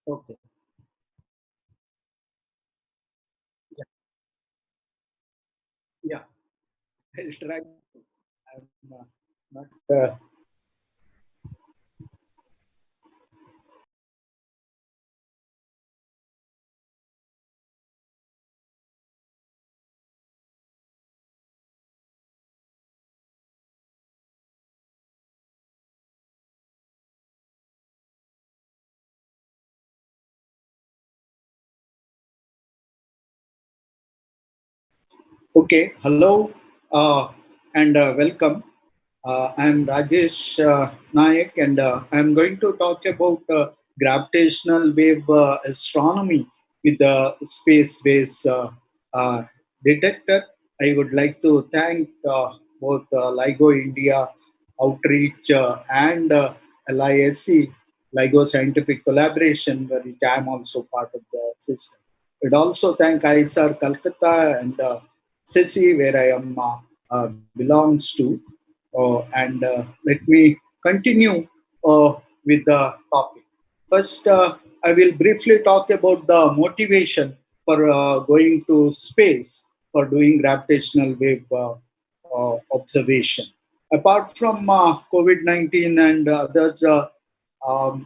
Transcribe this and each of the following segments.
Okay. Yeah. Yeah. I'll try. I'm not. Okay. Hello, and welcome. I'm Rajesh Nayak, and I'm going to talk about gravitational wave astronomy with the space-based uh, detector. I would like to thank both LIGO-India Outreach and LISC, LIGO Scientific Collaboration, where I'm also part of the system. I'd also thank IISER Kolkata and CESSI, where I am belongs to. And let me continue with the topic. First, I will briefly talk about the motivation for going to space for doing gravitational wave observation. Apart from COVID-19 and others um,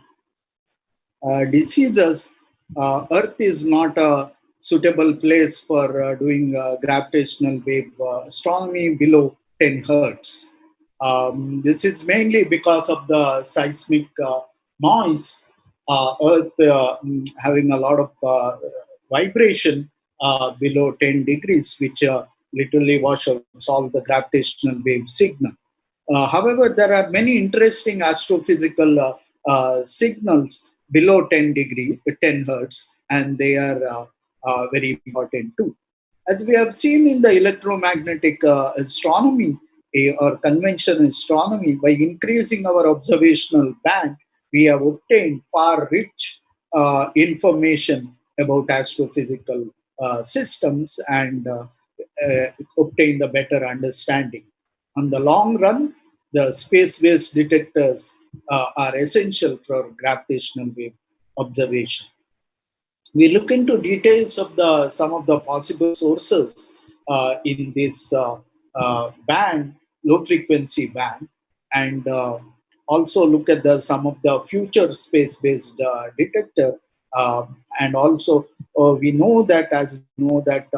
diseases, Earth is not a suitable place for doing gravitational wave astronomy below 10 hertz. This is mainly because of the seismic noise. Earth having a lot of vibration below 10 degrees, which literally washes all the gravitational wave signal. However, there are many interesting astrophysical signals below 10 degree, 10 hertz, and they are very important too. As we have seen in the electromagnetic astronomy or conventional astronomy, by increasing our observational band, we have obtained far rich information about astrophysical systems and obtain the better understanding. On the long run, the space-based detectors are essential for gravitational wave observation. We look into details of the some of the possible sources in this band, low frequency band, and also look at the some of the future space-based detector. And also, we know that as we know that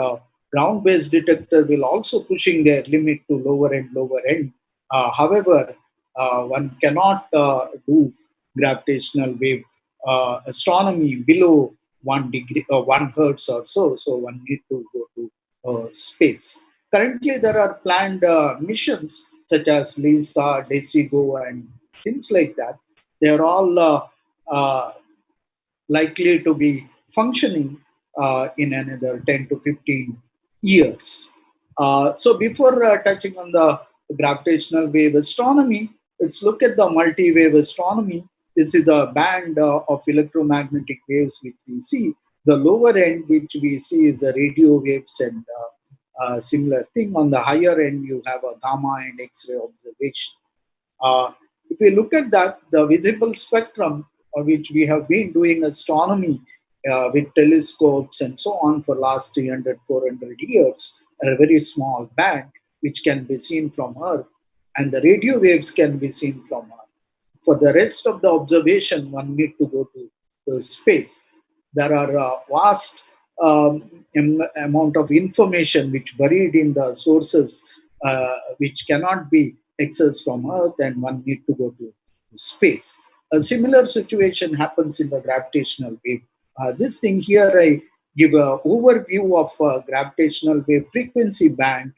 ground-based detector will also pushing their limit to lower and lower end. However, one cannot do gravitational wave astronomy below 1 degree or 1 hertz or so. So one need to go to space. Currently, there are planned missions such as LISA, DECIGO, and things like that. They are all uh, likely to be functioning in another 10 to 15 years. So before touching on the gravitational wave astronomy, let's look at the multi-wave astronomy. This is the band of electromagnetic waves which we see. The lower end which we see is the radio waves and similar thing. On the higher end, you have a gamma and X-ray observation. Uh, if we look at that, the visible spectrum, which we have been doing astronomy with telescopes and so on for last 300, 400 years, a very small band which can be seen from Earth, and the radio waves can be seen from Earth. For the rest of the observation, one need to go to space. There are vast amount of information which buried in the sources which cannot be accessed from Earth, and one need to go to space. A similar situation happens in the gravitational wave. This thing here, I give an overview of gravitational wave frequency band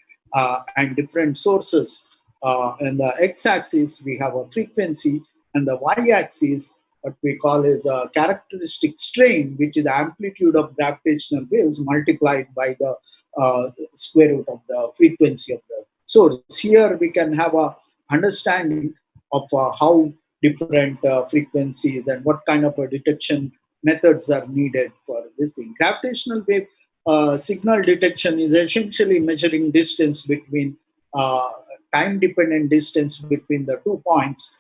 and different sources. And the x-axis, we have a frequency, and the y-axis, what we call is a characteristic strain, which is the amplitude of gravitational waves multiplied by the square root of the frequency of the source. Here we can have a understanding of how different frequencies and what kind of a detection methods are needed for this thing. Gravitational wave signal detection is essentially measuring distance between time dependent distance between the 2 points,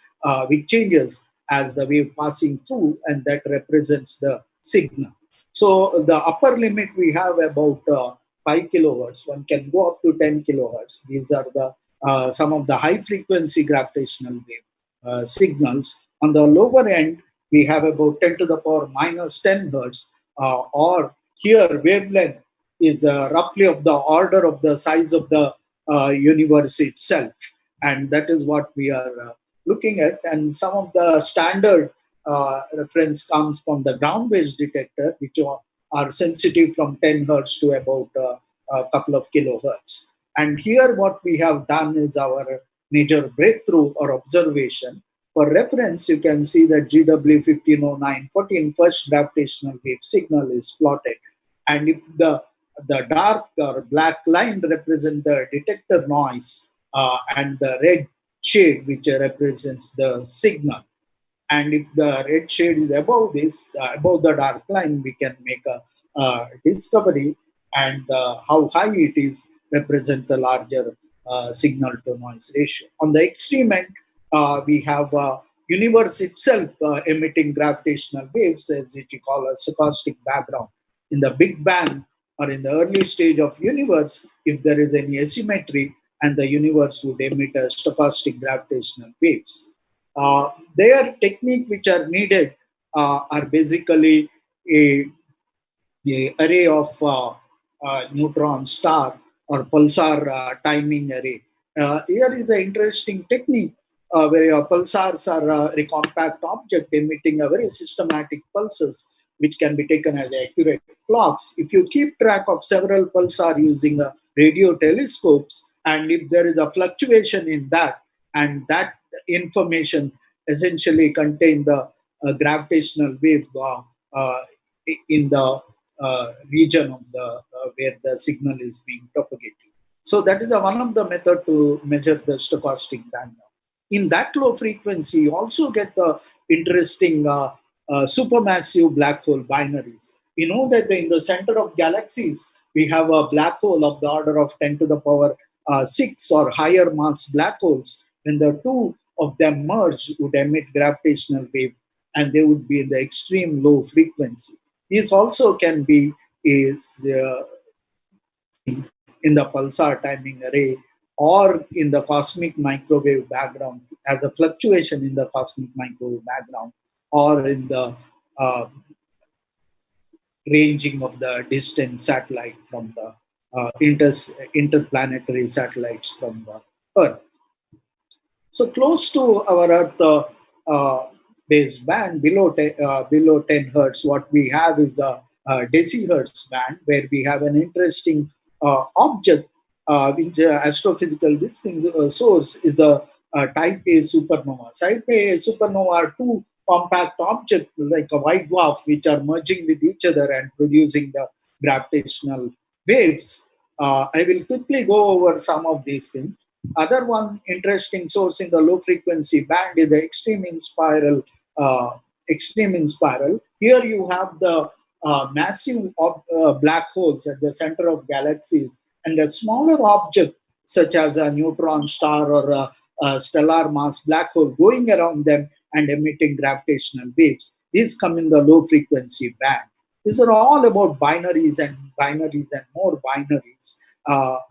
which changes as the wave passing through, and that represents the signal. So the upper limit we have about 5 kilohertz. One can go up to 10 kilohertz. These are the some of the high frequency gravitational wave signals. On the lower end, we have about 10 to the power minus 10 hertz, or here wavelength is roughly of the order of the size of the universe itself. And that is what we are looking at. And some of the standard reference comes from the ground-based detector, which are sensitive from 10 hertz to about a couple of kilohertz. And here what we have done is our major breakthrough or observation. For reference, you can see that GW150914 first gravitational wave signal is plotted. And if the dark or black line represents the detector noise, and the red shade which represents the signal. And if the red shade is above this, above the dark line, we can make a discovery, and how high it is represent the larger signal to noise ratio. On the extreme end, we have universe itself emitting gravitational waves, as which we call a stochastic background. In the Big Bang or in the early stage of universe, if there is any asymmetry, and the universe would emit a stochastic gravitational waves. Their technique which are needed are basically a array of neutron star or pulsar timing array. Here is an interesting technique where pulsars are a compact object emitting a very systematic pulses, which can be taken as accurate clocks. If you keep track of several pulsar using radio telescopes, and if there is a fluctuation in that, and that information essentially contain the gravitational wave uh, in the region of the where the signal is being propagated. So that is one of the method to measure the stochastic background. In that low frequency, you also get the interesting supermassive black hole binaries. We know that in the center of galaxies, we have a black hole of the order of 10 to the power 6 or higher mass black holes. When the two of them merge, would emit gravitational wave, and they would be in the extreme low frequency. These also can be is in the pulsar timing array or in the cosmic microwave background as a fluctuation in the cosmic microwave background, or in the uh, ranging of the distant satellite from the interplanetary satellites from the Earth. So close to our Earth base band, below 10 hertz, what we have is a decihertz band, where we have an interesting object, which astrophysical this thing source is the type A supernova. Type A supernova are two compact objects like a white dwarf, which are merging with each other and producing the gravitational waves. I will quickly go over some of these things. Other one interesting source in the low frequency band is the uh, extreme in spiral. Here you have the massive black holes at the center of galaxies, and a smaller object such as a neutron star or a stellar mass black hole going around them and emitting gravitational waves. These come in the low frequency band. These are all about binaries and more binaries.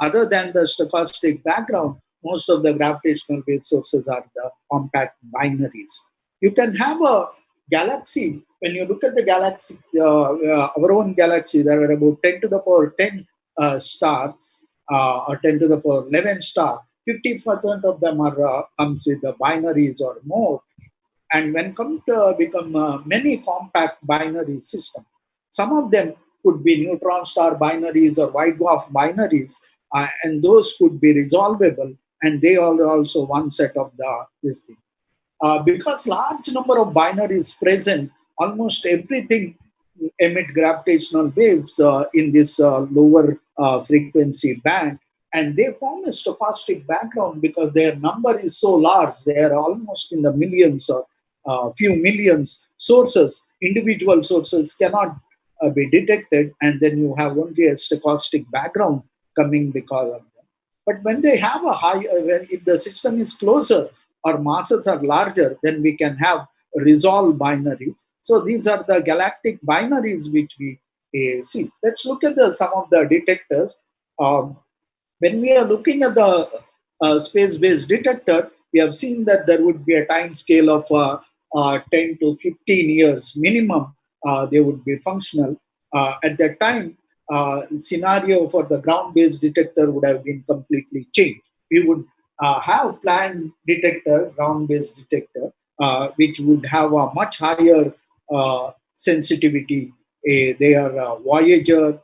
Other than the stochastic background, most of the gravitational wave sources are the compact binaries. You can have a galaxy. When you look at the galaxy, our own galaxy, there are about 10 to the power 10 stars, or 10 to the power 11 star. 50% of them are comes with the binaries or more. And when come to become many compact binary system, some of them could be neutron star binaries or white dwarf binaries, and those could be resolvable, and they are also one set of the this thing. Because large number of binaries present, almost everything emit gravitational waves in this lower frequency band, and they form a stochastic background because their number is so large. They are almost in the millions or few millions sources. Individual sources cannot be detected, and then you have only a stochastic background coming because of them. But when they have a high, when if the system is closer or masses are larger, then we can have resolved binaries. So these are the galactic binaries which we see. Let's look at some of the detectors. Um, when we are looking at the space-based detector, we have seen that there would be a time scale of 10 to 15 years minimum. They would be functional. At that time, scenario for the ground-based detector would have been completely changed. We would have planned detector, ground-based detector, which would have a much higher sensitivity. They are Voyager,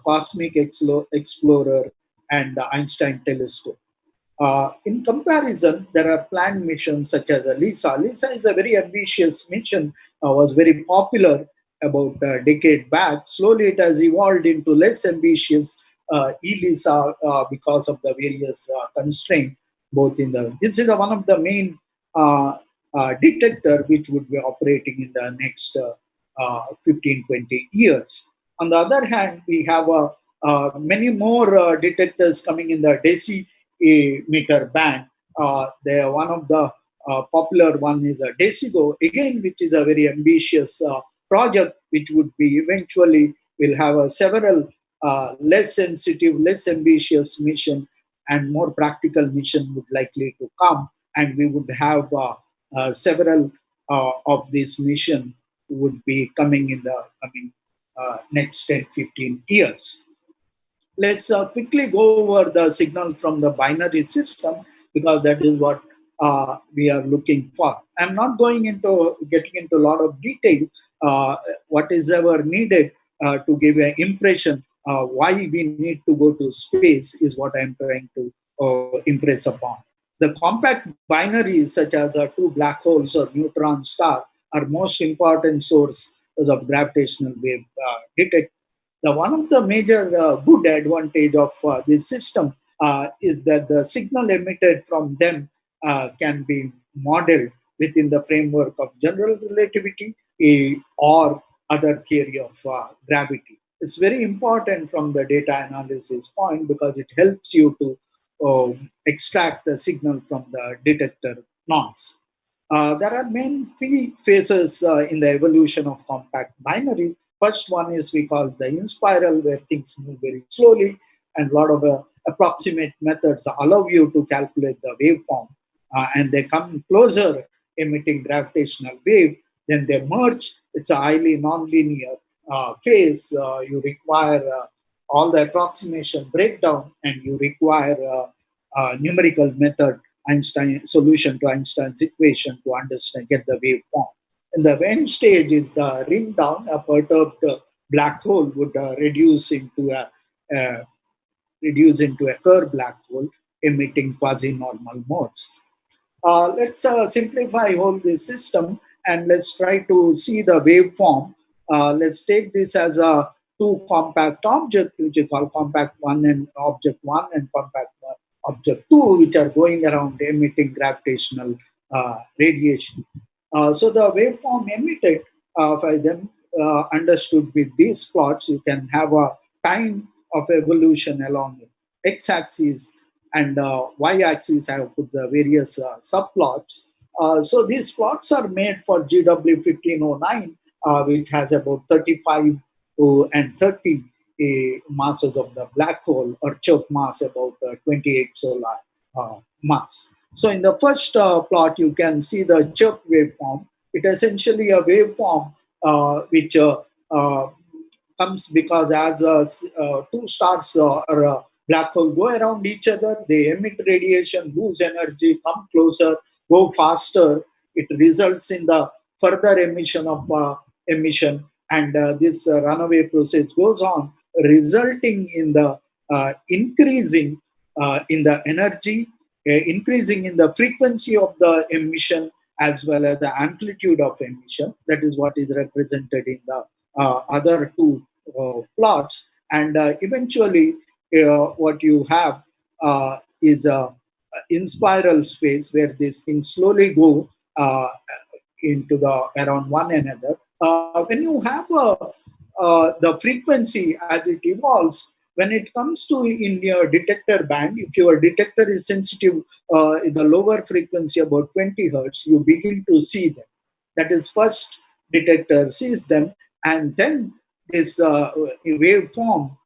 Cosmic Explorer, and the Einstein telescope. In comparison, there are planned missions such as LISA. LISA is a very ambitious mission, was very popular about a decade back. Slowly, it has evolved into less ambitious ELISA because of the various constraints. Both in the this is one of the main detector which would be operating in the next 15-20 years. On the other hand, we have many more detectors coming in the decimeter band. One of the popular one is a DECIGO, again, which is a very ambitious project, which would be eventually will have several less sensitive, less ambitious mission, and more practical mission would likely to come, and we would have several of this mission would be coming in the coming next 10-15 years. Let's quickly go over the signal from the binary system, because that is what we are looking for. I'm not going into getting into a lot of detail. What is ever needed to give an impression why we need to go to space is what I'm trying to impress upon. The compact binaries, such as two black holes or neutron star, are most important sources of gravitational wave detect. The one of the major good advantage of this system is that the signal emitted from them can be modeled within the framework of general relativity or other theory of gravity. It's very important from the data analysis point because it helps you to extract the signal from the detector noise. There are main three phases in the evolution of compact binary. First one is we call the in spiral, where things move very slowly, and a lot of approximate methods allow you to calculate the waveform, and they come closer, emitting gravitational wave. Then they merge. It's a highly nonlinear phase. You require all the approximation breakdown, and you require numerical method Einstein solution to Einstein's equation to understand, get the waveform. And the end stage is the ring down. A perturbed black hole would uh, reduce into a Kerr black hole, emitting quasi-normal modes. Let's simplify all this system, and let's try to see the waveform. Let's take this as a two compact object, which is called compact one and object one, and compact object two, which are going around emitting gravitational radiation. So the waveform emitted by them understood with these plots, you can have a time of evolution along x-axis, and y-axis I have put the various subplots. So these plots are made for GW1509, which has about 35 and 30 masses of the black hole, or choke mass about 28 solar mass. So in the first plot, you can see the chirp waveform. It essentially a waveform which comes because as two stars or a black hole go around each other, they emit radiation, lose energy, come closer, go faster. It results in the further emission of emission, and this runaway process goes on, resulting in the increasing in the energy, increasing in the frequency of the emission, as well as the amplitude of emission. That is what is represented in the other two plots. And eventually, what you have is a in spiral space where these things slowly go into the around one another. When you have the frequency as it evolves, when it comes to in your detector band, if your detector is sensitive in the lower frequency about 20 hertz, you begin to see them. That is first detector sees them, and then this waveform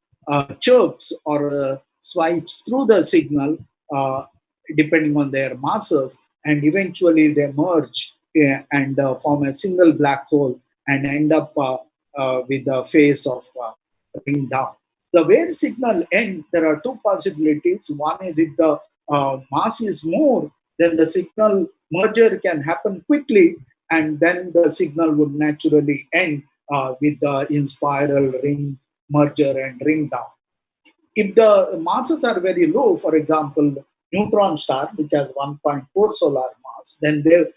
chirps or swipes through the signal depending on their masses, and eventually they merge and form a single black hole and end up with the phase of ring down. The wave signal end, there are two possibilities. One is if the mass is more, then the signal merger can happen quickly, and then the signal would naturally end with the in spiral ring merger and ring down. If the masses are very low, for example, neutron star, which has 1.4 solar mass, then their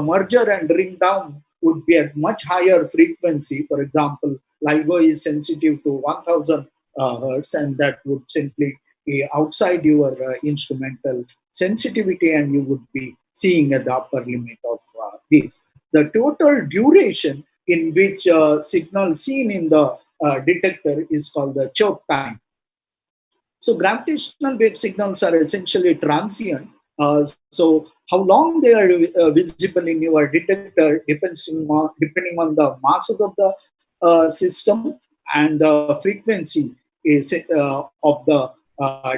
merger and ring down would be at much higher frequency. For example, LIGO is sensitive to 1000 hertz, and that would simply be outside your instrumental sensitivity, and you would be seeing at the upper limit of this. The total duration in which signal seen in the detector is called the chirp time. So gravitational wave signals are essentially transient. So how long they are visible in your detector depending on the masses of the system and the frequency is of the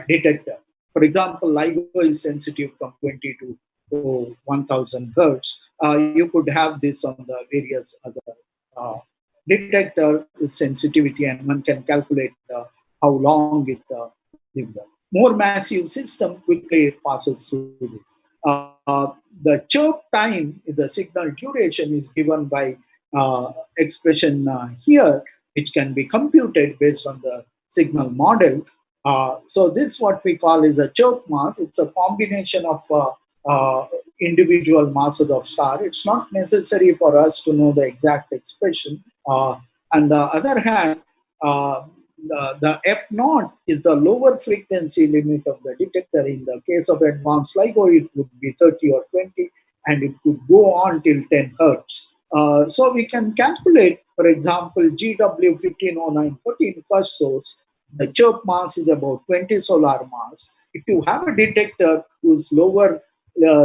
detector. For example, LIGO is sensitive from 20 to 1000 hertz. You could have this on the various other uh, detector sensitivity, and one can calculate how long it lives. More massive system quickly passes through this. The chirp time, the signal duration, is given by expression here, which can be computed based on the signal model. So this what we call is a chirp mass. It's a combination of individual masses of star. It's not necessary for us to know the exact expression. On the other hand, the F naught is the lower frequency limit of the detector. In the case of advanced LIGO, it would be 30 or 20, and it could go on till 10 hertz. So we can calculate, for example, GW150914 first source. The chirp mass is about 20 solar mass. If you have a detector whose lower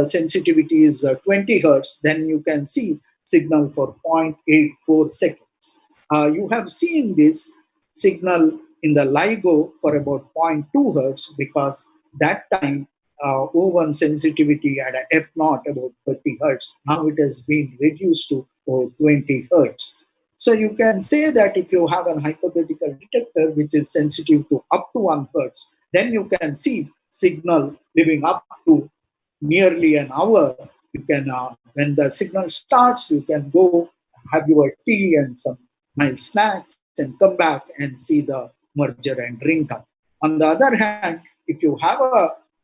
sensitivity is 20 hertz, then you can see signal for 0.84 seconds. You have seen this signal in the LIGO for about 0.2 hertz because that time O1 sensitivity at a F naught about 30 hertz. Now it has been reduced to 20 hertz. So you can say that if you have an hypothetical detector which is sensitive to up to 1 hertz, then you can see signal living up to nearly an hour. You can, when the signal starts, you can go have your tea and some nice snacks and come back and see the merger and ring down. On the other hand, if you have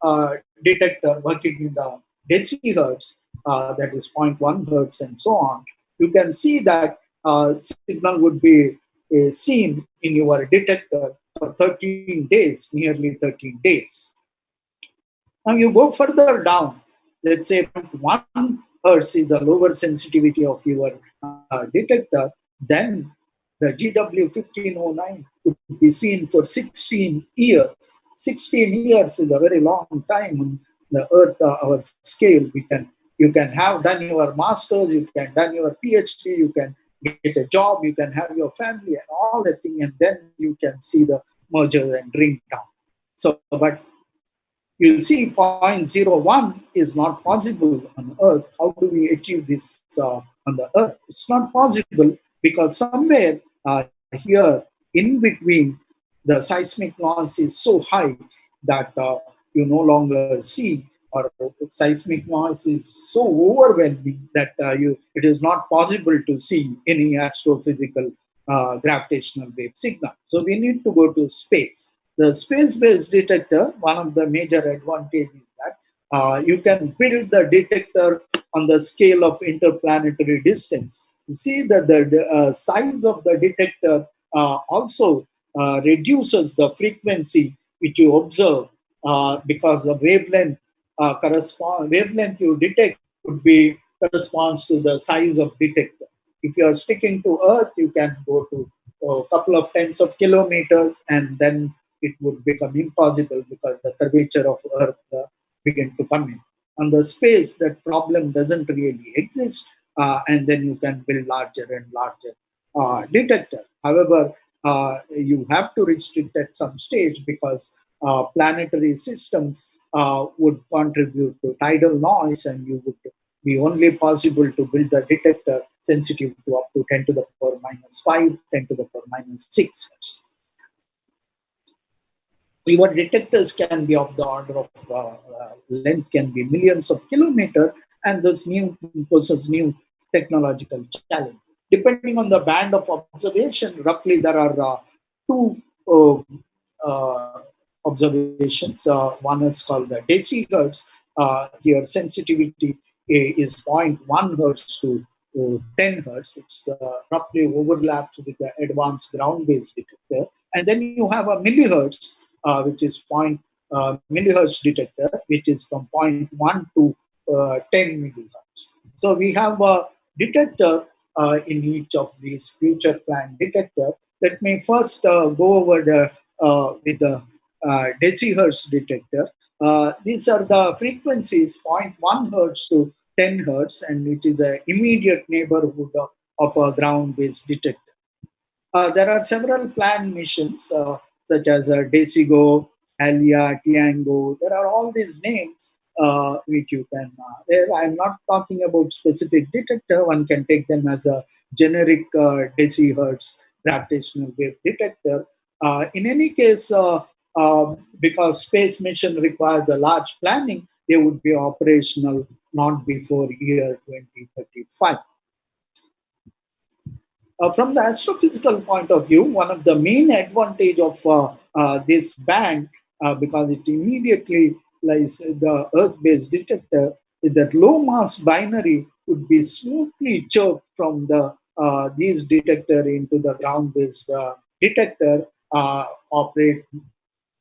a detector working in the decihertz, that is 0.1 hertz and so on, you can see that signal would be seen in your detector for 13 days, nearly 13 days. Now you go further down. Let's say 1 hertz is the lower sensitivity of your detector. Then the GW1509 could be seen for 16 years. 16 years is a very long time on the Earth, our scale. You can have done your master's, you can done your PhD, you can get a job, you can have your family and all that thing, and then you can see the merger and ring down. So, but you see, zero point 0.01 is not possible on Earth. How do we achieve this on the Earth? It's not possible because somewhere here in between, the seismic noise is so high that you no longer see, or seismic noise is so overwhelming that it is not possible to see any astrophysical gravitational wave signal. So we need to go to space. The space-based detector, one of the major advantages is that you can build the detector on the scale of interplanetary distance. You see that the size of the detector also reduces the frequency which you observe because the wavelength you detect would be corresponds to the size of detector. If you are sticking to Earth, you can go to a couple of tens of kilometers, and then it would become impossible because the curvature of Earth begin to come in. On the space, that problem doesn't really exist and then you can build larger and larger detector. However, you have to restrict at some stage because planetary systems would contribute to tidal noise, and you would be only possible to build the detector sensitive to up to 10 to the power minus 5, 10 to the power minus 6 hertz. Your detectors can be of the order of length can be millions of kilometers, and this new poses new technological challenge. Depending on the band of observation, roughly there are two uh, observations. One is called the decihertz. Here, sensitivity is zero point 0.1 hertz to 10 hertz. It's roughly overlapped with the advanced ground-based detector. And then you have a millihertz, which is millihertz detector, which is from 0.1 to 10 millihertz. So we have a detector in each of these future planned detector. Let me first go over with the decihertz detector. These are the frequencies 0.1 hertz to 10 hertz, and it is an immediate neighborhood of a ground-based detector. There are several planned missions, such as Desigo, Alia, Tiango. There are all these names which you can. I'm not talking about specific detector. One can take them as a generic decihertz gravitational wave detector. In any case, because space mission requires a large planning, they would be operational not before year 2035. From the astrophysical point of view, one of the main advantage of this band, because it immediately lies the Earth-based detector, is that low mass binary would be smoothly choked from the these detector into the ground-based detector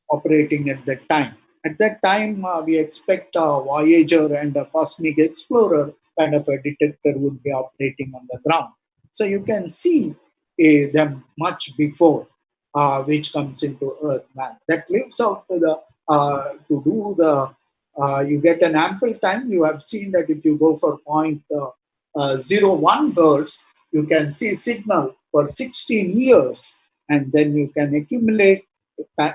operating at that time. At that time, we expect Voyager and a Cosmic Explorer kind of a detector would be operating on the ground. So you can see them much before which comes into Earth map. That leaves out to the to do the you get an ample time. You have seen that if you go for 0.01 hertz, you can see signal for 16 years, and then you can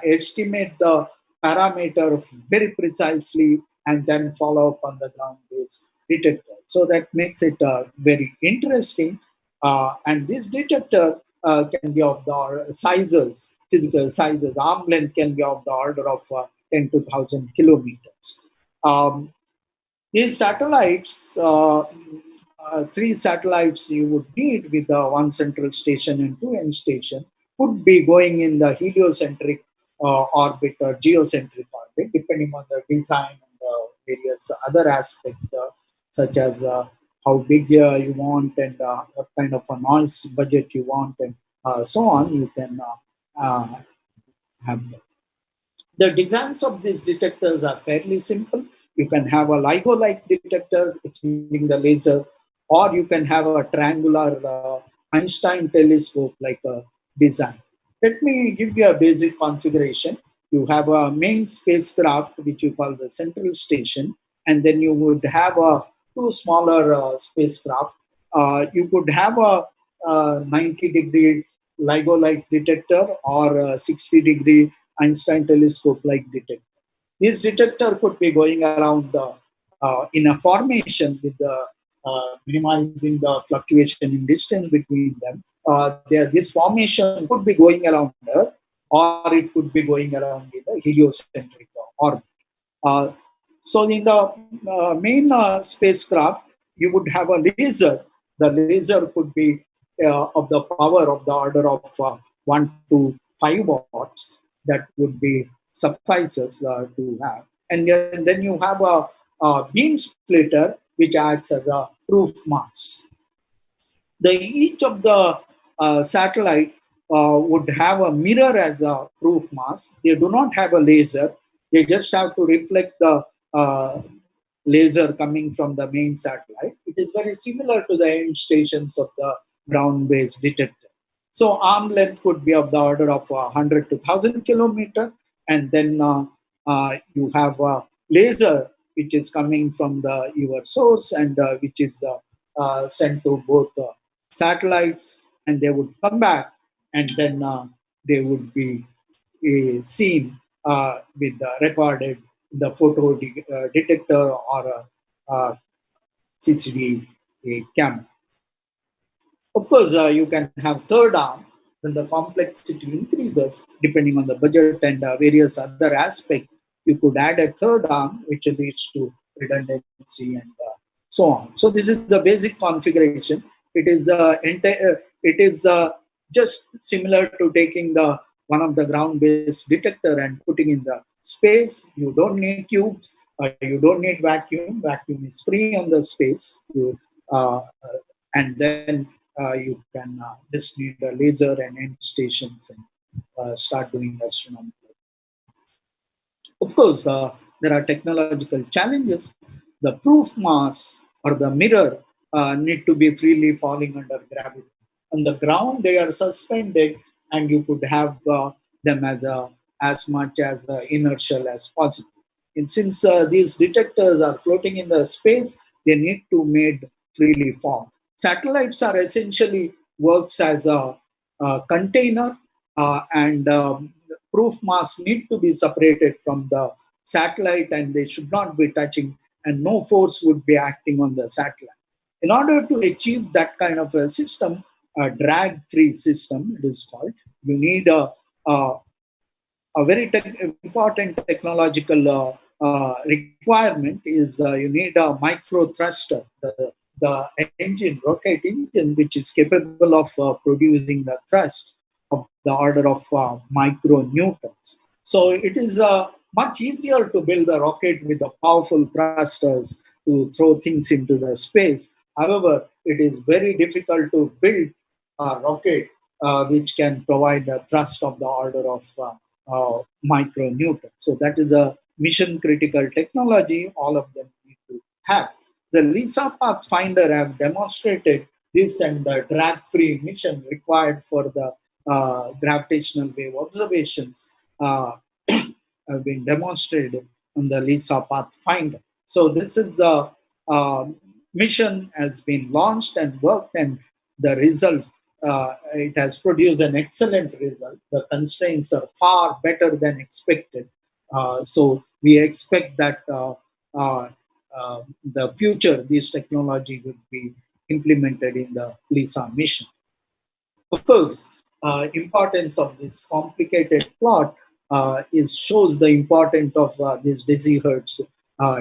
estimate the parameter very precisely, and then follow up on the ground-based detector. So that makes it very interesting. And this detector can be of the sizes, physical sizes. Arm length can be of the order of 10 to 1,000 kilometers. Um, these satellites, three satellites you would need with one central station and two end station, would be going in the heliocentric orbit or geocentric orbit, depending on the design and various other aspects, such as how big you want and what kind of a noise budget you want, and so on. You can have that. The designs of these detectors are fairly simple. You can have a LIGO-like detector extending the laser, or you can have a triangular Einstein telescope like a design. Let me give you a basic configuration. You have a main spacecraft, which you call the central station, and then you would have two smaller spacecraft. You could have a 90-degree LIGO-like detector or a 60-degree Einstein telescope-like detector. This detector could be going around in a formation with the minimizing the fluctuation in distance between them. This formation could be going around Earth, or it could be going around in the heliocentric orbit. Uh, so in the main spacecraft, you would have a laser. The laser could be of the power of the order of 1 to 5 watts. That would be suffices to have. And then you have a beam splitter, which acts as a proof mass. Each of the satellite would have a mirror as a proof mass. They do not have a laser. They just have to reflect the laser coming from the main satellite. It is very similar to the end stations of the ground-based detector. So arm length could be of the order of 100 to 1,000 kilometer, and then you have a laser which is coming from your source, and which is sent to both satellites, and they would come back, and then they would be seen with the recorded the photo detector or a CCD camera. Of course, you can have third arm, then the complexity increases depending on the budget and various other aspects. You could add a third arm, which leads to redundancy and so on. So this is the basic configuration. It is just similar to taking the one of the ground-based detector and putting in the space. You don't need tubes. You don't need vacuum. Vacuum is free on the space. And then you can just need a laser and end stations and start doing astronomy. Of course, there are technological challenges. The proof mass or the mirror need to be freely falling under gravity. On the ground, they are suspended, and you could have them as much as inertial as possible. And since these detectors are floating in the space, they need to made freely fall. Satellites are essentially works as a container, and proof mass need to be separated from the satellite, and they should not be touching, and no force would be acting on the satellite. In order to achieve that kind of a system, a drag-free system, it is called, you need a, a very important technological requirement is you need a micro thruster, the engine, rocket engine, which is capable of producing the thrust of the order of micronewtons. So it is much easier to build a rocket with the powerful thrusters to throw things into the space. However, it is very difficult to build a rocket which can provide a thrust of the order of micronewton. So that is a mission critical technology all of them need to have. The LISA Pathfinder have demonstrated this, and the drag-free mission required for the gravitational wave observations have been demonstrated on the LISA Pathfinder. So this is a mission has been launched and worked, and the result it has produced an excellent result. The constraints are far better than expected. So we expect that the future, this technology will be implemented in the LISA mission. Of course, importance of this complicated plot is shows the importance of this dizzy hertz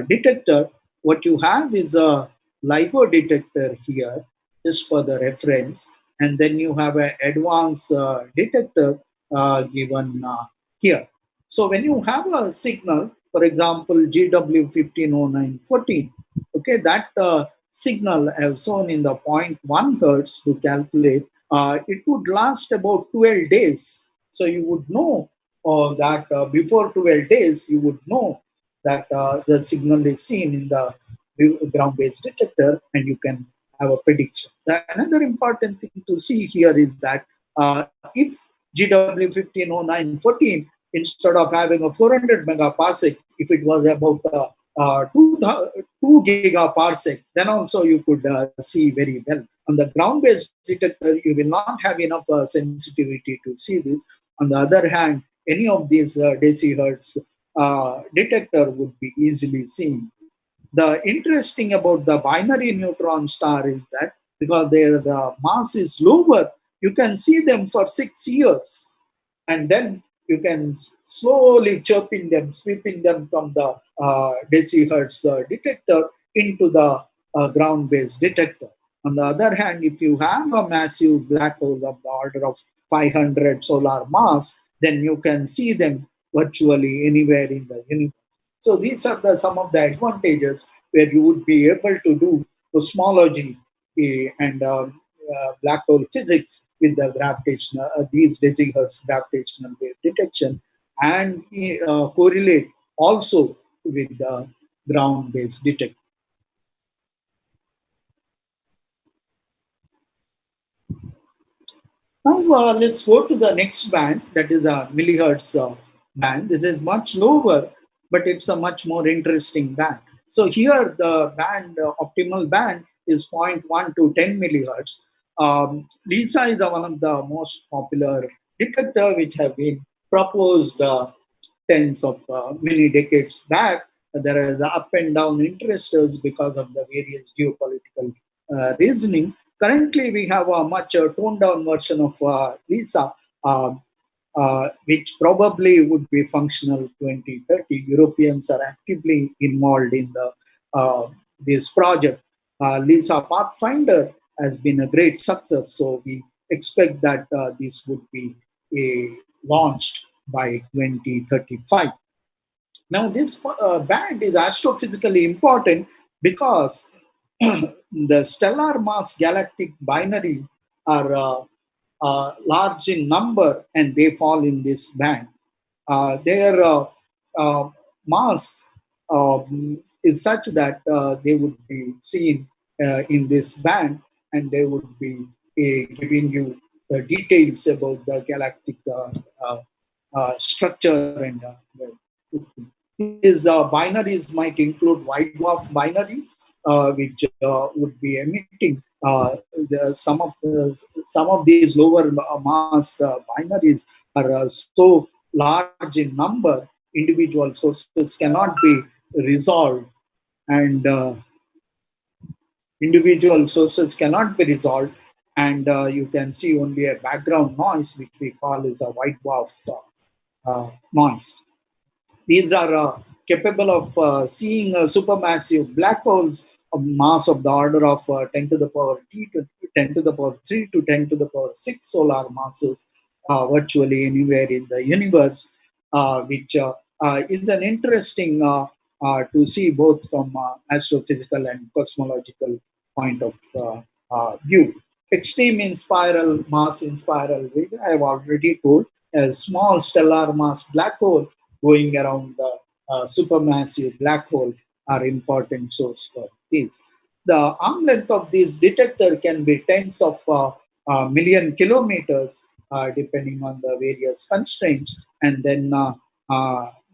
detector. What you have is a LIGO detector here, just for the reference, and then you have an advanced detector given here. So when you have a signal, for example, GW150914, okay, that signal I have shown in the 0.1 hertz to calculate, it would last about 12 days. So you would know that before 12 days, you would know that the signal is seen in the ground-based detector, and you can have a prediction. Another important thing to see here is that if GW150914, instead of having a 400 megaparsec, if it was about 2 gigaparsec, then also you could see very well. On the ground-based detector, you will not have enough sensitivity to see this. On the other hand, any of these decihertz detector would be easily seen. The interesting about the binary neutron star is that because their mass is lower, you can see them for 6 years, and then you can slowly chirping them, sweeping them from the decihertz detector into the ground-based detector. On the other hand, if you have a massive black hole of the order of 500 solar mass, then you can see them virtually anywhere in the universe. So these are some of the advantages where you would be able to do cosmology and black hole physics with the gravitational, these decihertz gravitational wave detection, and correlate also with the ground-based detection. Now let's go to the next band, that is a millihertz band. This is much lower, but it's a much more interesting band. So here the band, optimal band, is zero point 0.1 to 10 millihertz. LISA is one of the most popular detector which have been proposed tens of many decades back. There is up and down interests because of the various geopolitical reasoning. Currently, we have a much toned down version of LISA, which probably would be functional 2030. Europeans are actively involved in this project. LISA Pathfinder has been a great success, so we expect that this would be launched by 2035. Now, this band is astrophysically important because the stellar mass galactic binary are large in number and they fall in this band. Their uh, mass is such that they would be seen in this band, and they would be giving you the details about the galactic structure and these binaries might include white dwarf binaries, which would be emitting some of these lower mass binaries are so large in number, individual sources cannot be resolved, and individual sources cannot be resolved, and you can see only a background noise, which we call is a white dwarf noise. These are capable of seeing supermassive black holes of mass of the order of 10 to the power t to 10 to the power 3 to 10 to the power 6 solar masses virtually anywhere in the universe, which is an interesting to see both from astrophysical and cosmological point of view. Extreme in spiral, mass in spiral, I have already told. A small stellar mass black hole going around the supermassive black hole are important source for this. The arm length of this detector can be tens of million kilometers, depending on the various constraints. And then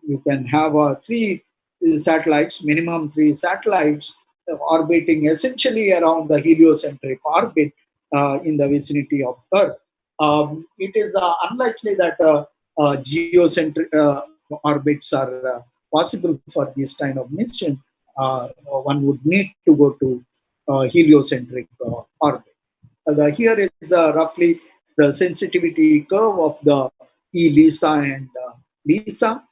you can have three satellites, minimum three satellites, orbiting essentially around the heliocentric orbit in the vicinity of Earth. It is unlikely that geocentric orbits are possible for this kind of mission. One would need to go to heliocentric orbit. Here is roughly the sensitivity curve of the E-LISA and LISA.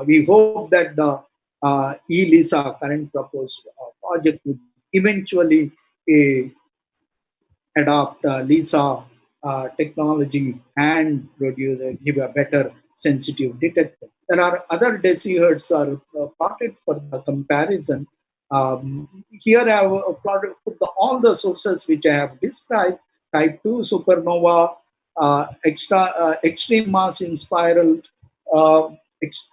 We hope that the E-LISA current proposed project would eventually adopt LISA technology and give a better sensitive detector. There are other decihertz are plotted for the comparison. Here I have plotted all the sources which I have described: type 2 supernova, extreme mass in spiral, uh, ex,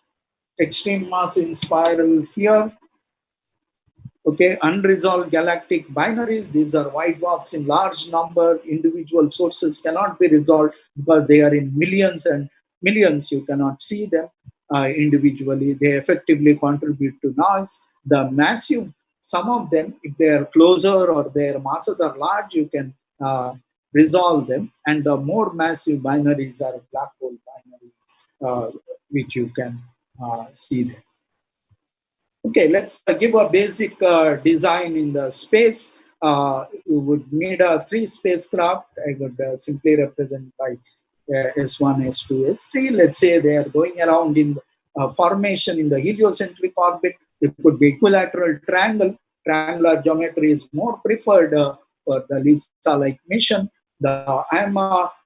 extreme mass in spiral here. Okay, unresolved galactic binaries. These are white dwarfs in large number. Individual sources cannot be resolved because they are in millions and millions. You cannot see them individually. They effectively contribute to noise. The massive, some of them, if they are closer or their masses are large, you can resolve them. And the more massive binaries are black hole binaries, which you can see them. Okay, let's give a basic design in the space. You would need a three spacecraft. I would simply represent by S1, S2, S3. Let's say they are going around in formation in the heliocentric orbit. It could be equilateral triangle. Triangular geometry is more preferred for the LISA-like mission. I'm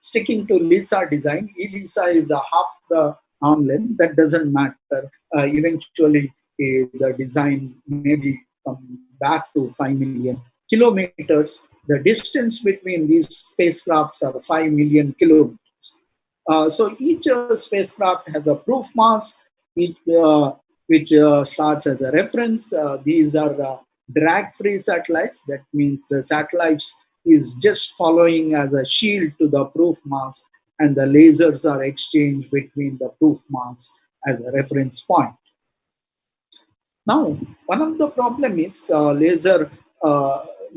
sticking to LISA design. E-LISA is half the arm length. That doesn't matter. Eventually, the design maybe come back to 5 million kilometers. The distance between these spacecrafts are 5 million kilometers. So each spacecraft has a proof mass, which starts as a reference. These are drag-free satellites. That means the satellites is just following as a shield to the proof mass, and the lasers are exchanged between the proof mass as a reference point. Now, one of the problem is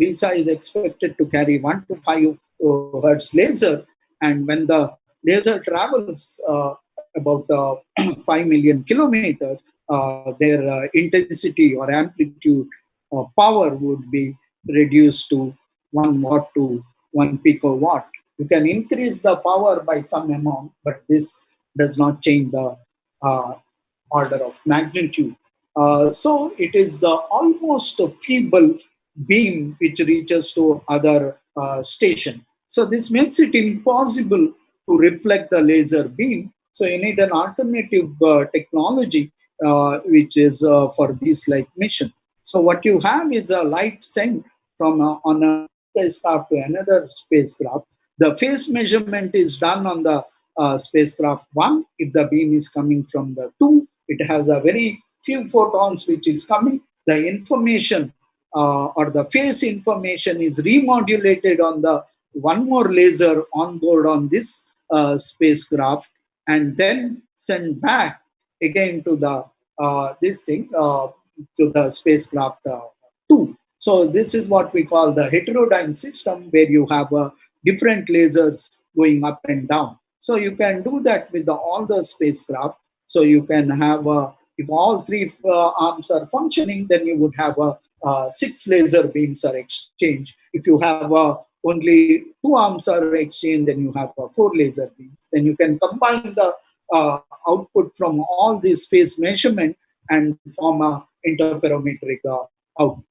LISA is expected to carry 1 to 5 hertz laser, and when the laser travels about 5 million kilometers, their intensity or amplitude power would be reduced to 1 watt to 1 picowatt. You can increase the power by some amount, but this does not change the uh, order of magnitude. So it is almost a feeble beam which reaches to other station. So this makes it impossible to reflect the laser beam. So you need an alternative technology which is for this like mission. So what you have is a light sent from on a spacecraft to another spacecraft. The phase measurement is done on the spacecraft 1. If the beam is coming from the 2, it has a very few photons which is coming. The information or the phase information is remodulated on the one more laser on board on this spacecraft, and then sent back again to the this thing to the spacecraft 2. So this is what we call the heterodyne system, where you have different lasers going up and down. So you can do that with all the spacecraft. So you can have, if all three arms are functioning, then you would have 6 laser beams are exchanged. If you have only 2 arms are exchanged, then you have 4 laser beams. Then you can combine the output from all these phase measurement and form a interferometric output.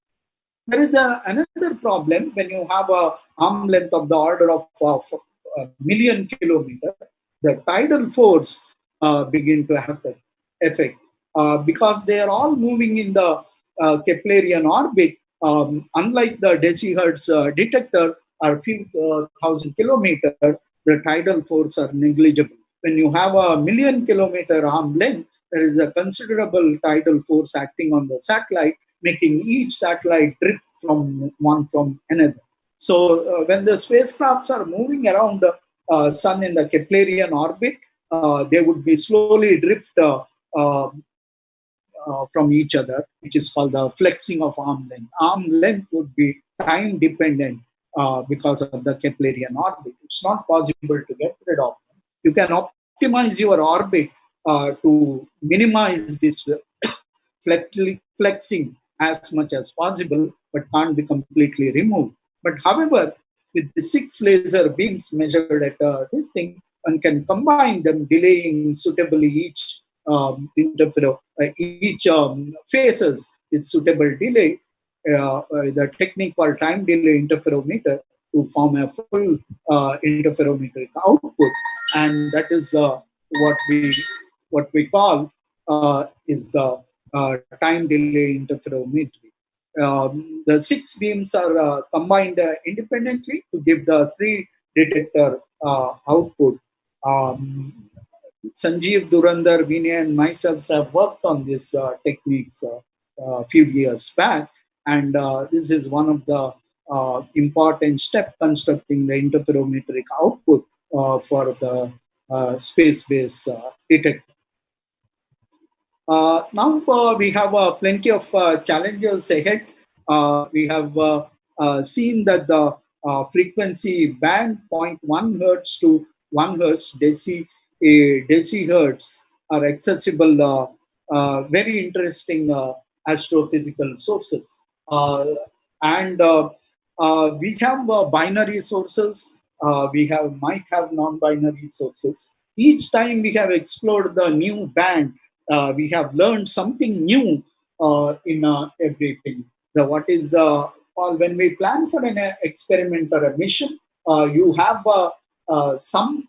There is another problem when you have a arm length of the order of a million kilometers. The tidal force begin to happen effect because they are all moving in the Keplerian orbit. Unlike the decihertz detector or few thousand kilometers, the tidal force are negligible. When you have a million kilometer arm length, there is a considerable tidal force acting on the satellite, making each satellite drift from one from another. So when the spacecrafts are moving around the sun in the Keplerian orbit, they would be slowly drift from each other, which is called the flexing of arm length. Arm length would be time dependent because of the Keplerian orbit. It's not possible to get rid of them. You can optimize your orbit to minimize this flexing as much as possible, but can't be completely removed. But however, with the 6 laser beams measured at this thing, one can combine them, delaying suitably each phases with suitable delay. The technique called time delay interferometer to form a full interferometric output, and that is what we call is the time delay interferometry. The 6 beams are combined independently to give the 3 detector output. Sanjeev, Durandar, Vinay, and myself have worked on these techniques a few years back, and this is one of the important steps constructing the interferometric output for the space-based detector. Now we have plenty of challenges ahead. We have seen that the frequency band 0.1 hertz to 1 hertz decihertz are accessible, very interesting astrophysical sources. And we have binary sources. Might have non-binary sources. Each time we have explored the new band, we have learned something new in everything. What is when we plan for an experiment or a mission, you have some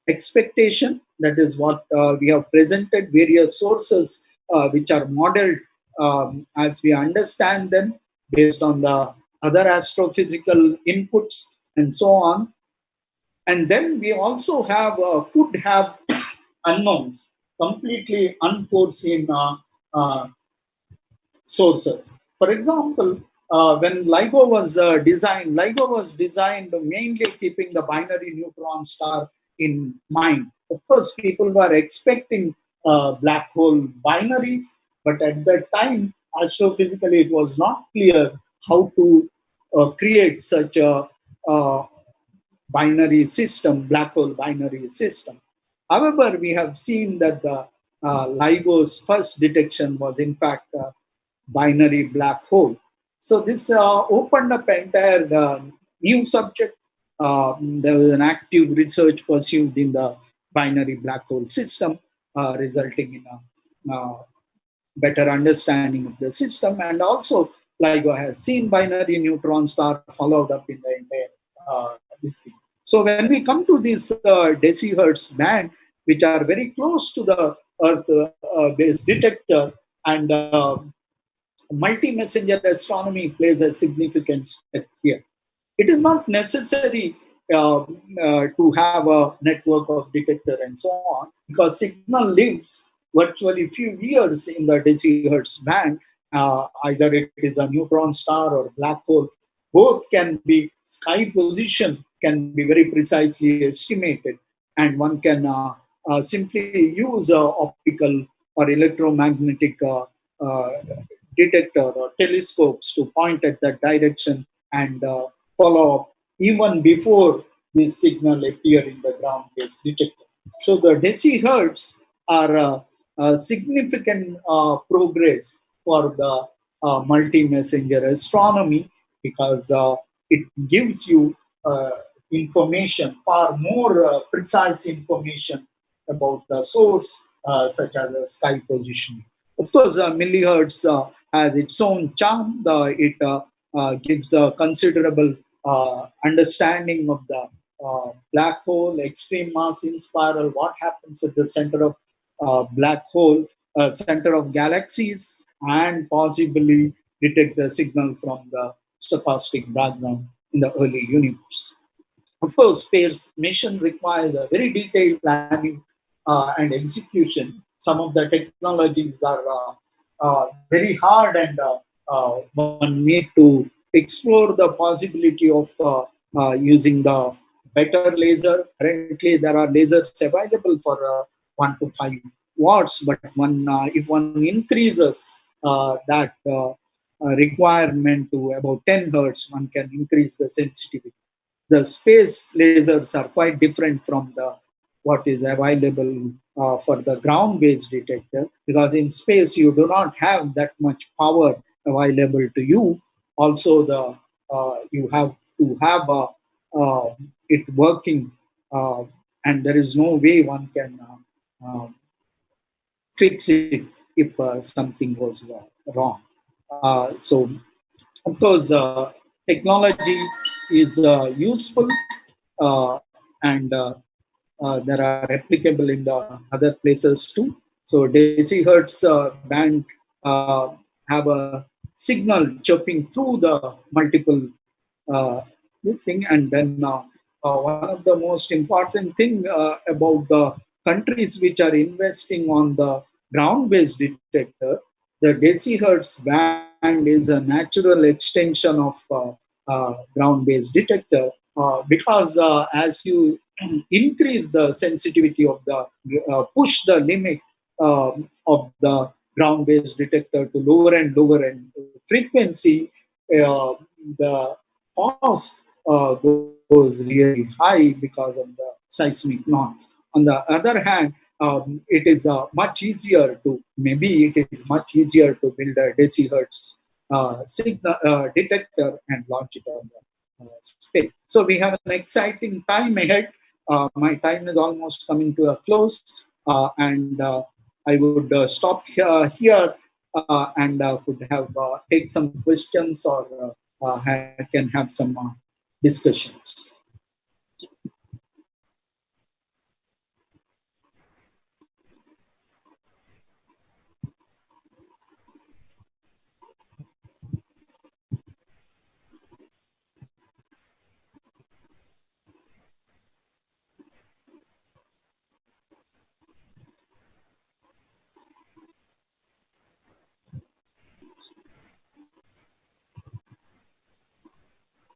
expectation. That is what we have presented various sources which are modeled as we understand them based on the other astrophysical inputs and so on. And then we also have could have unknowns, completely unforeseen sources. For example, when LIGO was designed mainly keeping the binary neutron star in mind. Of course, people were expecting black hole binaries, but at that time, astrophysically, it was not clear how to create such a binary system, black hole binary system. However, we have seen that the LIGO's first detection was in fact a binary black hole. So this opened up entire new subject. There was an active research pursued in the binary black hole system, resulting in a better understanding of the system. And also, LIGO has seen binary neutron star followed up in the entire this thing. So when we come to this decihertz band, which are very close to the Earth-based detector, and multi-messenger astronomy plays a significant step here. It is not necessary to have a network of detector and so on, because signal lives virtually few years in the decihertz band. Either it is a neutron star or black hole, both can be, sky position can be very precisely estimated, and one can simply use optical or electromagnetic uh, detector or telescopes to point at that direction and follow up even before this signal appear in the ground-based detector. So the decihertz are a significant progress for the multi-messenger astronomy, because it gives you information, far more precise information about the source, such as the sky position. Of course, millihertz has its own charm. It gives a considerable understanding of the black hole, extreme mass in spiral, what happens at the center of black hole, center of galaxies, and possibly detect the signal from the stochastic background in the early universe. Of course, space mission requires a very detailed planning and execution. Some of the technologies are very hard, and one need to explore the possibility of using the better laser. Currently, there are lasers available for 1 to 5 watts, but if one increases that requirement to about 10 hertz, one can increase the sensitivity. The space lasers are quite different from the what is available for the ground-based detector, because in space you do not have that much power available to you. Also, the you have to have it working, and there is no way one can fix it if something goes wrong. So, of course, technology is useful, and there are applicable in the other places too. So decihertz band have a signal chirping through the multiple thing, and then one of the most important thing about the countries which are investing on the ground-based detector, the decihertz band is a natural extension of ground-based detector, because as you increase the sensitivity of the push the limit of the ground-based detector to lower and lower and frequency, the cost goes really high because of the seismic noise. On the other hand, it is much easier to, maybe it is much easier to build a decihertz signal detector and launch it on the space. So we have an exciting time ahead. My time is almost coming to a close, and I would stop here and could have take some questions, or can have some discussions.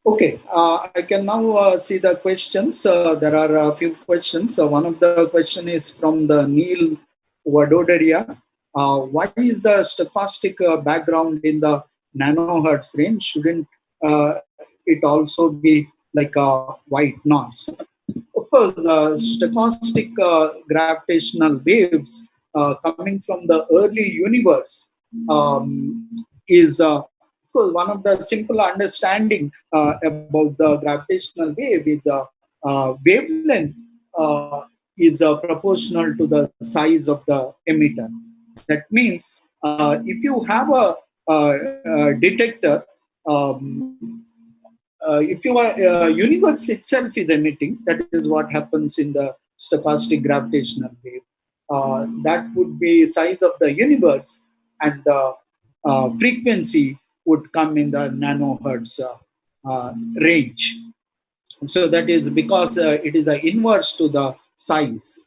Okay, I can now see the questions. There are a few questions. One of the question is from the Neil Vadodaria. Why is the stochastic background in the nanohertz range? Shouldn't it also be like a white noise. Of course, stochastic gravitational waves coming from the early universe is, of course, one of the simple understanding about the gravitational wave is wavelength is proportional to the size of the emitter. That means if you have a detector, um, if your universe itself is emitting, that is what happens in the stochastic gravitational wave. That would be size of the universe, and the frequency would come in the nanohertz range. So that is because it is the inverse to the size.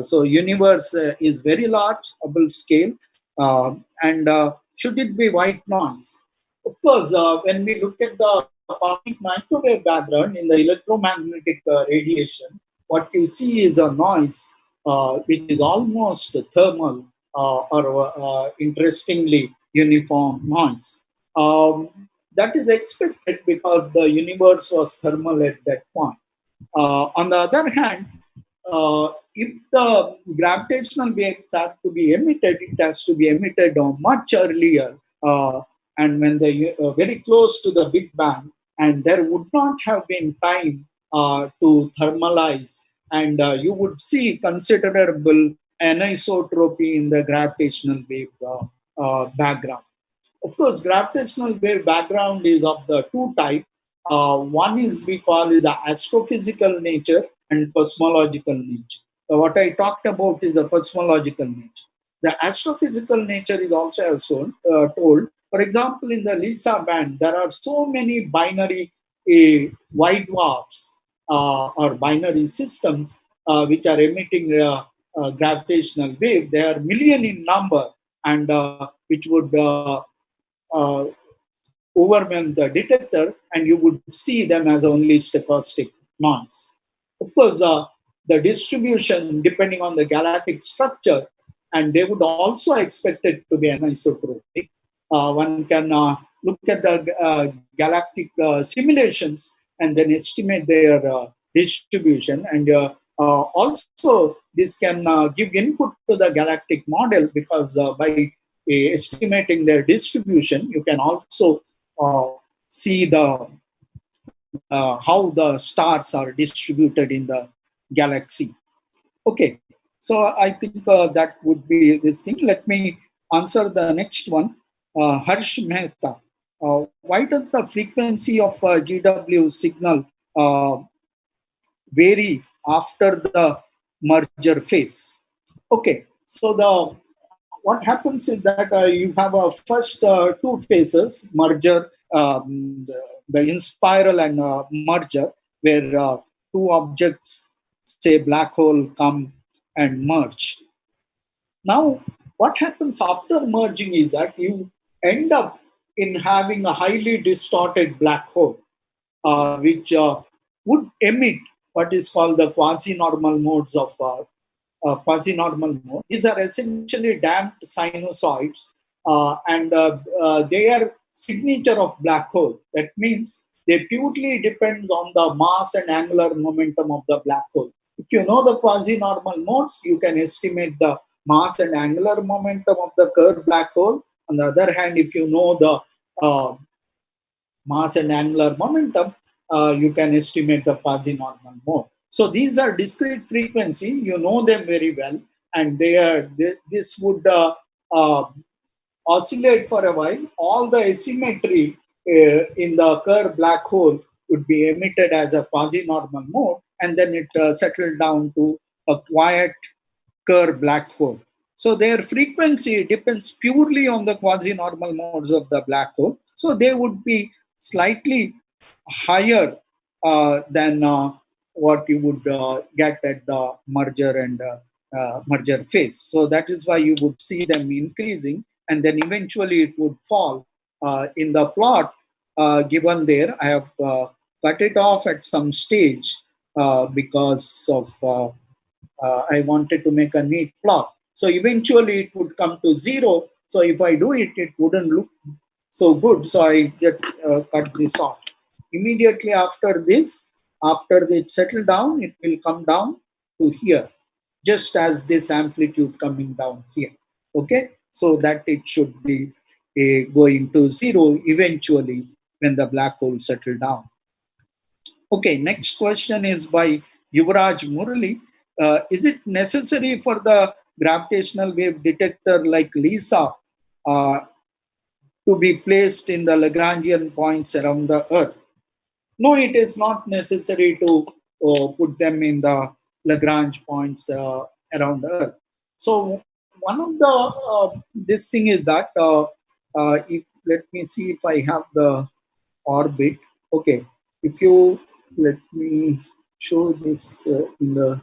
So universe is very large, Hubble scale, and should it be white noise? Of course, when we look at the cosmic microwave background in the electromagnetic radiation, what you see is a noise which is almost thermal or interestingly uniform noise. That is expected because the universe was thermal at that point. On the other hand, if the gravitational waves have to be emitted, it has to be emitted much earlier, and when they very close to the Big Bang, and there would not have been time to thermalize, and you would see considerable anisotropy in the gravitational wave background. Of course, gravitational wave background is of the two types. One is we call it the astrophysical nature and cosmological nature. So what I talked about is the cosmological nature. The astrophysical nature is also told. For example, in the LISA band, there are so many binary white dwarfs or binary systems which are emitting gravitational wave. They are million in number, and which would uh, overwhelm the detector, and you would see them as only stochastic noise. Of course, the distribution depending on the galactic structure, and they would also expect it to be anisotropic. One can look at the galactic simulations and then estimate their distribution, and also this can give input to the galactic model, because by estimating their distribution, you can also uh, see the how the stars are distributed in the galaxy. Okay, so I think that would be this thing. Let me answer the next one. Harsh Mehta, why does the frequency of GW signal vary after the merger phase? Okay, so the what happens is that you have a first two phases, merger, the inspiral and merger, where two objects, say black hole, come and merge. Now, what happens after merging is that you end up in having a highly distorted black hole, which would emit what is called the quasi-normal modes of quasi-normal mode. These are essentially damped sinusoids, and they are signature of black hole. That means they purely depend on the mass and angular momentum of the black hole. If you know the quasi-normal modes, you can estimate the mass and angular momentum of the curved black hole. On the other hand, if you know the mass and angular momentum, you can estimate the quasi-normal mode. So these are discrete frequency. You know them very well, and this would uh, oscillate for a while. All the asymmetry in the curved black hole would be emitted as a quasi-normal mode, and then it settled down to a quiet Kerr black hole. So their frequency depends purely on the quasi-normal modes of the black hole. So they would be slightly higher than what you would get at the merger and merger phase. So that is why you would see them increasing, and then eventually it would fall. In the plot given there, I have cut it off at some stage because of I wanted to make a neat plot. So eventually it would come to zero. So if I do it, it wouldn't look so good. So I get cut this off. immediately after this, after it settle down, it will come down to here, just as this amplitude coming down here. Okay, so that it should be going to zero eventually when the black hole settle down. Okay, next question is by Yuvraj Murali. Is it necessary for the gravitational wave detector like LISA uh, to be placed in the Lagrangian points around the Earth? No, it is not necessary to put them in the Lagrange points around the Earth. So one of the this thing is that if let me see if I have the orbit. Okay, if you let me show this in the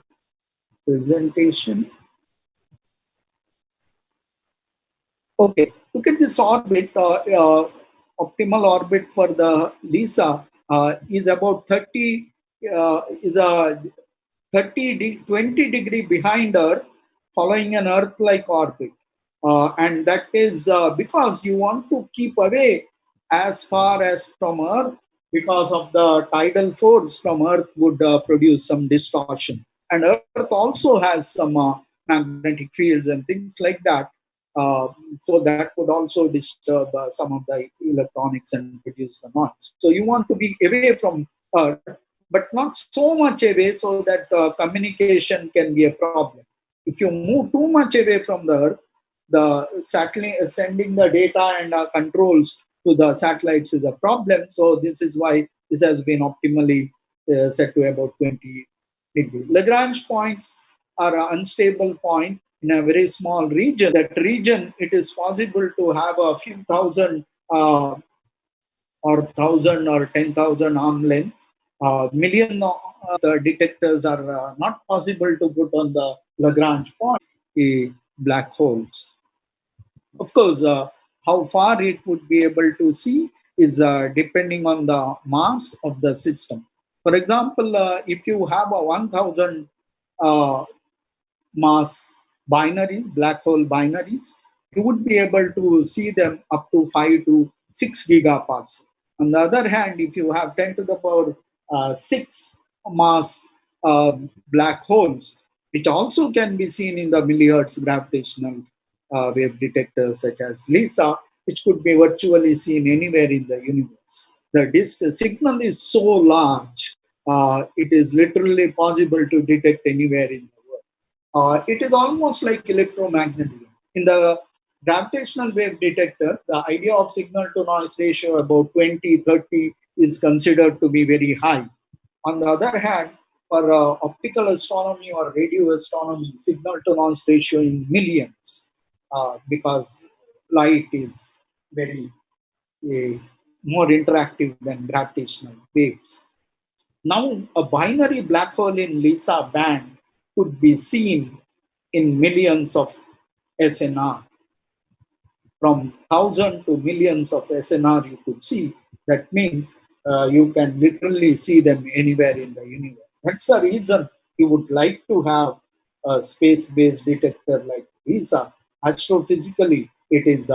presentation. Okay, look at this orbit. Optimal orbit for the LISA is about 30 is a 20 degree behind Earth, following an Earth-like orbit. And that is because you want to keep away as far as from Earth, because of the tidal force from Earth would produce some distortion. And Earth also has some magnetic fields and things like that. Uh, so that would also disturb some of the electronics and produce the noise. So you want to be away from Earth, but not so much away so that communication can be a problem. If you move too much away from the Earth, the satellite sending the data and controls to the satellites is a problem. So this is why this has been optimally set to about 20 degrees. Lagrange points are an unstable point in a very small region. That region, it is possible to have a few thousand or 10,000 arm length. Million the detectors are not possible to put on the Lagrange point, black holes. Of course, how far it would be able to see is depending on the mass of the system. For example, if you have a 1,000 uh, mass binaries, black hole binaries, you would be able to see them up to 5 to 6 gigaparsecs. On the other hand, if you have 10 to the power 6 mass black holes, which also can be seen in the millihertz gravitational wave detectors such as LISA, which could be virtually seen anywhere in the universe. The signal is so large, it is literally possible to detect anywhere in the world. It is almost like electromagnetism. In the gravitational wave detector, the idea of signal to noise ratio about 20-30 is considered to be very high. On the other hand, for optical astronomy or radio astronomy, signal to noise ratio in millions, because light is very uh, more interactive than gravitational waves. Now, a binary black hole in LISA band could be seen in millions of SNR. From 1,000 to millions of SNR you could see. That means you can literally see them anywhere in the universe. That's the reason you would like to have a space-based detector like LISA. Astrophysically, it is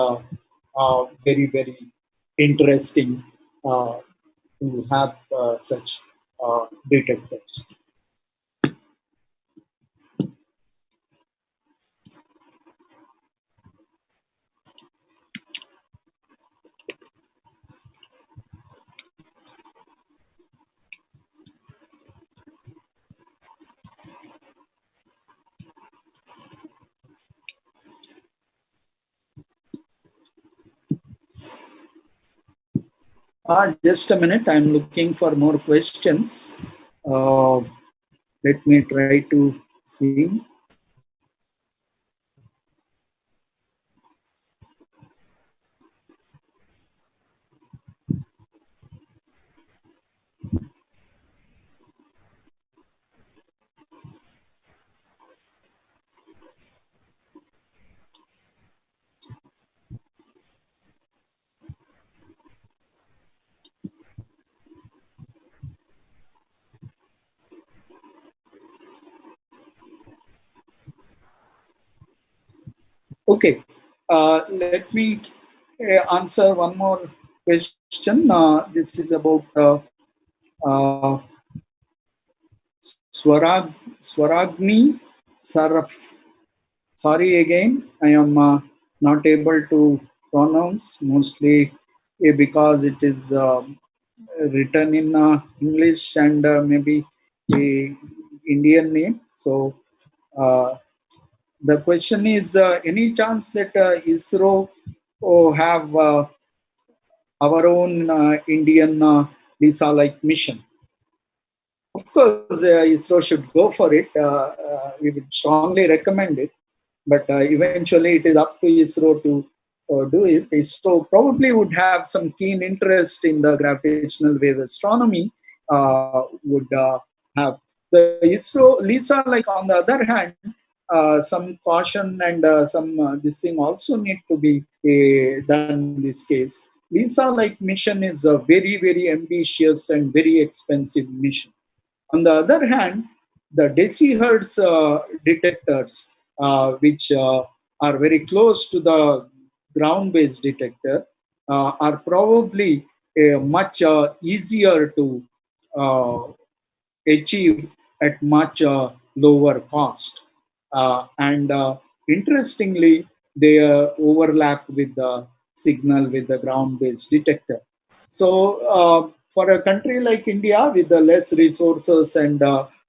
very, very interesting to have such detectors. Just a minute, I'm looking for more questions. Uh, Let me try to see. Okay, let me answer one more question. This is about uh, Swaragni Saraf. Sorry again, I am not able to pronounce, mostly because it is written in English and maybe a Indian name. So uh, the question is, any chance that ISRO have our own Indian LISA-like mission? Of course, ISRO should go for it. We would strongly recommend it, but eventually it is up to ISRO to do it. ISRO probably would have some keen interest in the gravitational wave astronomy. Would have the ISRO LISA, like on the other hand, some caution and some this thing also need to be done in this case. LISA like mission is a very ambitious and very expensive mission. On the other hand, the decihertz detectors, which are very close to the ground-based detector, are probably much easier to uh, achieve at much lower cost. And interestingly, they overlap with the signal with the ground-based detector. So, for a country like India with the less resources and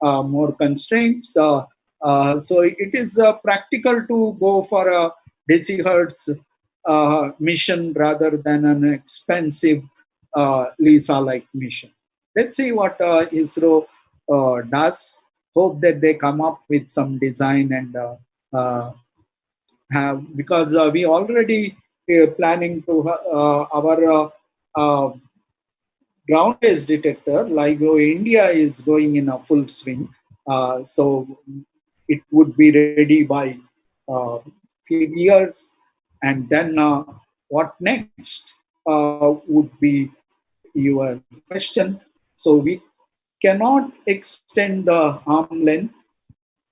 more constraints, so it is practical to go for a decihertz mission rather than an expensive LISA-like mission. Let's see what ISRO does. Hope that they come up with some design and uh, have, because we already planning to our uh, ground-based detector, LIGO-India is going in a full swing. So it would be ready by few years, and then what next would be your question. So we cannot extend the arm length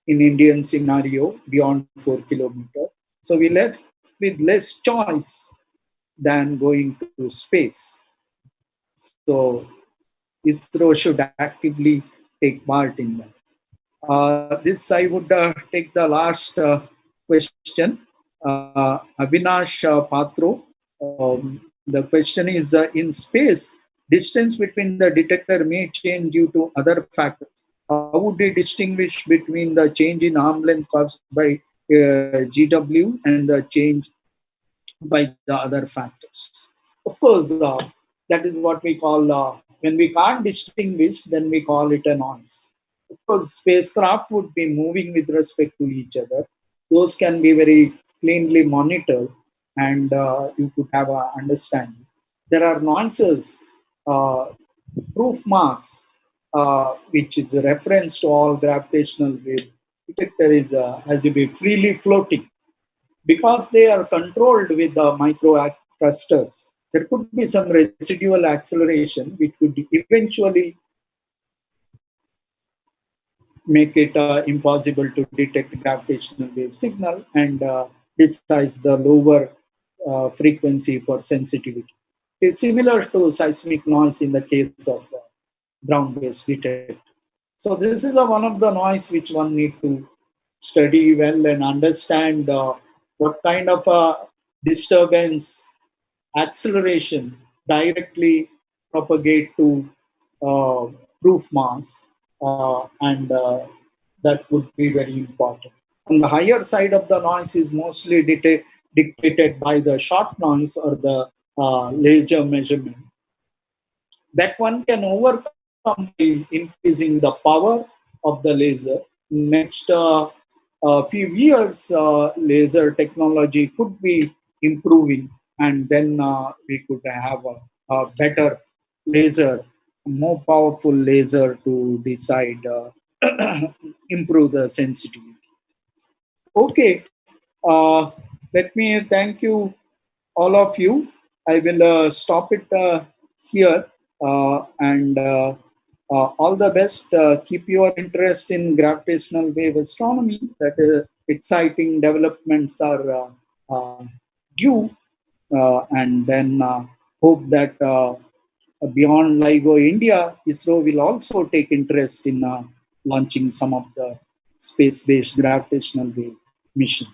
in Indian scenario beyond 4 kilometers. So we left with less choice than going to space. So ISRO should actively take part in that. This I would take the last question. Avinash Patro. The question is, in space, distance between the detector may change due to other factors. How would they distinguish between the change in arm length caused by GW and the change by the other factors? Of course, that is what we call, when we can't distinguish, then we call it a noise. Of course, spacecraft would be moving with respect to each other. Those can be very cleanly monitored, and you could have a understanding. There are noises, uh, proof mass, which is a reference to all gravitational wave detector, is has to be freely floating because they are controlled with the micro thrusters. There could be some residual acceleration which would eventually make it impossible to detect gravitational wave signal and decides the lower frequency for sensitivity. It's similar to seismic noise in the case of ground-based detector. So this is one of the noise which one need to study well and understand what kind of disturbance acceleration directly propagate to uh, proof mass, and that would be very important. On the higher side of the noise is mostly dictated by the shot noise or the laser measurement that one can overcome by increasing the power of the laser. Next few years, laser technology could be improving, and then we could have a better laser, more powerful laser to decide, improve the sensitivity. Okay, uh, let me thank you, all of you. I will stop it here, and all the best. Keep your interest in gravitational wave astronomy. That exciting developments are due, and then hope that Beyond LIGO-India, ISRO will also take interest in launching some of the space-based gravitational wave mission.